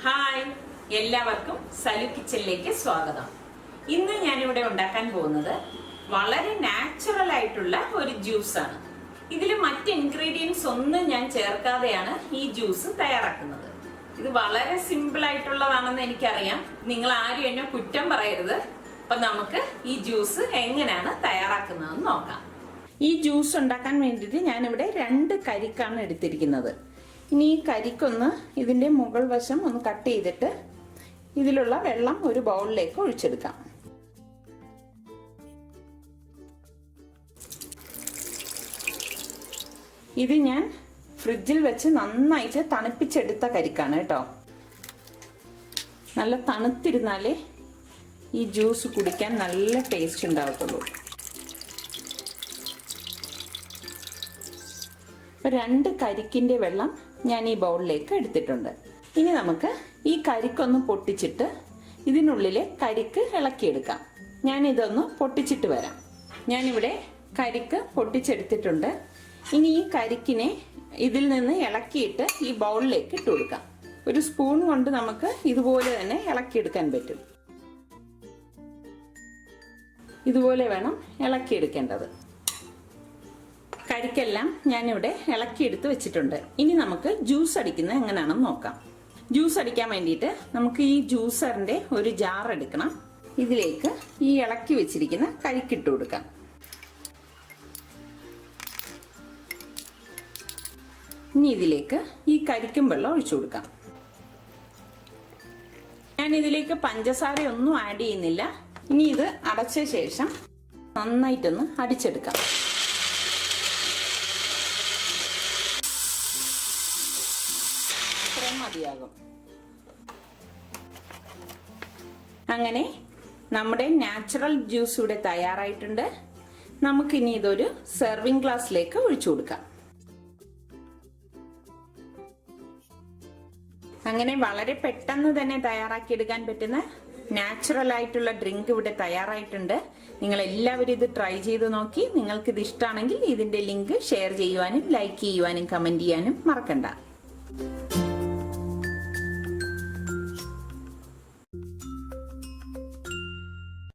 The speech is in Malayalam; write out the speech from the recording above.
ഹായ്, എല്ലാവർക്കും സലു കിച്ചണിലേക്ക് സ്വാഗതം. ഇന്ന് ഞാനിവിടെ ഉണ്ടാക്കാൻ പോകുന്നത് വളരെ നാച്ചുറൽ ആയിട്ടുള്ള ഒരു ജ്യൂസാണ്. ഇതിൽ മറ്റ് ഇൻഗ്രീഡിയൻസ് ഒന്നും ഞാൻ ചേർക്കാതെയാണ് ഈ ജ്യൂസ് തയ്യാറാക്കുന്നത്. ഇത് വളരെ സിമ്പിൾ ആയിട്ടുള്ളതാണെന്ന് എനിക്കറിയാം. നിങ്ങൾ ആരും എന്നെ കുറ്റം പറയരുത്. അപ്പൊ നമുക്ക് ഈ ജ്യൂസ് എങ്ങനെയാണ് തയ്യാറാക്കുന്നതെന്ന് നോക്കാം. ഈ ജ്യൂസ് ഉണ്ടാക്കാൻ വേണ്ടിയിട്ട് ഞാനിവിടെ 2 കരിക്കാണ് എടുത്തിരിക്കുന്നത്. ഇനി ഈ കരിക്കൊന്ന് ഇതിന്റെ മുകൾ വശം ഒന്ന് കട്ട് ചെയ്തിട്ട് ഇതിലുള്ള വെള്ളം ഒരു ബൗളിലേക്ക് ഒഴിച്ചെടുക്കാം. ഇത് ഞാൻ ഫ്രിഡ്ജിൽ വെച്ച് നന്നായിട്ട് തണുപ്പിച്ചെടുത്ത കരിക്കാണ് കേട്ടോ. നല്ല തണുത്തിരുന്നാലേ ഈ ജ്യൂസ് കുടിക്കാൻ നല്ല ടേസ്റ്റ് ഉണ്ടാവത്തുള്ളൂ. 2 കരിക്കിന്റെ വെള്ളം ഞാൻ ഈ ബൗളിലേക്ക് എടുത്തിട്ടുണ്ട്. ഇനി നമുക്ക് ഈ കരിക്കൊന്ന് പൊട്ടിച്ചിട്ട് ഇതിനുള്ളിലെ കരിക്ക് ഇളക്കിയെടുക്കാം. ഞാൻ ഇതൊന്ന് പൊട്ടിച്ചിട്ട് വരാം. ഞാനിവിടെ കരിക്ക് പൊട്ടിച്ചെടുത്തിട്ടുണ്ട്. ഇനി ഈ കരിക്കിനെ ഇതിൽ നിന്ന് ഇളക്കിയിട്ട് ഈ ബൗളിലേക്ക് ഇട്ട് കൊടുക്കാം. ഒരു സ്പൂൺ കൊണ്ട് നമുക്ക് ഇതുപോലെ തന്നെ ഇളക്കിയെടുക്കാൻ പറ്റും. ഇതുപോലെ വേണം ഇളക്കിയെടുക്കേണ്ടത്. കരിക്കെല്ലാം ഞാനിവിടെ ഇളക്കിയെടുത്ത് വെച്ചിട്ടുണ്ട്. ഇനി നമുക്ക് ജ്യൂസ് അടിക്കുന്നത് എങ്ങനെയാണെന്ന് നോക്കാം. ജ്യൂസ് അടിക്കാൻ വേണ്ടിയിട്ട് നമുക്ക് ഈ ജ്യൂസറിന്റെ ഒരു ജാർ എടുക്കണം. ഇതിലേക്ക് ഈ ഇളക്കി വെച്ചിരിക്കുന്ന കരിക്കിട്ട് കൊടുക്കാം. ഇനി ഇതിലേക്ക് ഈ കരിക്കും വെള്ളം ഒഴിച്ചു കൊടുക്കാം. ഞാൻ ഇതിലേക്ക് പഞ്ചസാരയൊന്നും ആഡ് ചെയ്യുന്നില്ല. ഇനി ഇത് അടച്ച ശേഷം നന്നായിട്ടൊന്ന് അടിച്ചെടുക്കാം. മതിയാകും. അങ്ങനെ നമ്മുടെ നാച്ചുറൽ ജ്യൂസ് ഇവിടെ തയ്യാറായിട്ടുണ്ട്. നമുക്കിനി ഇതൊരു സെർവിംഗ് ഗ്ലാസ്സിലേക്ക് ഒഴിച്ചു കൊടുക്കാം. അങ്ങനെ വളരെ പെട്ടെന്ന് തന്നെ തയ്യാറാക്കിയെടുക്കാൻ പറ്റുന്ന നാച്ചുറൽ ആയിട്ടുള്ള ഡ്രിങ്ക് ഇവിടെ തയ്യാറായിട്ടുണ്ട്. നിങ്ങൾ എല്ലാവരും ഇത് ട്രൈ ചെയ്ത് നോക്കി. നിങ്ങൾക്ക് ഇത് ഇഷ്ടമാണെങ്കിൽ ഇതിന്റെ ലിങ്ക് ഷെയർ ചെയ്യുവാനും ലൈക്ക് ചെയ്യുവാനും കമന്റ് ചെയ്യാനും മറക്കണ്ട.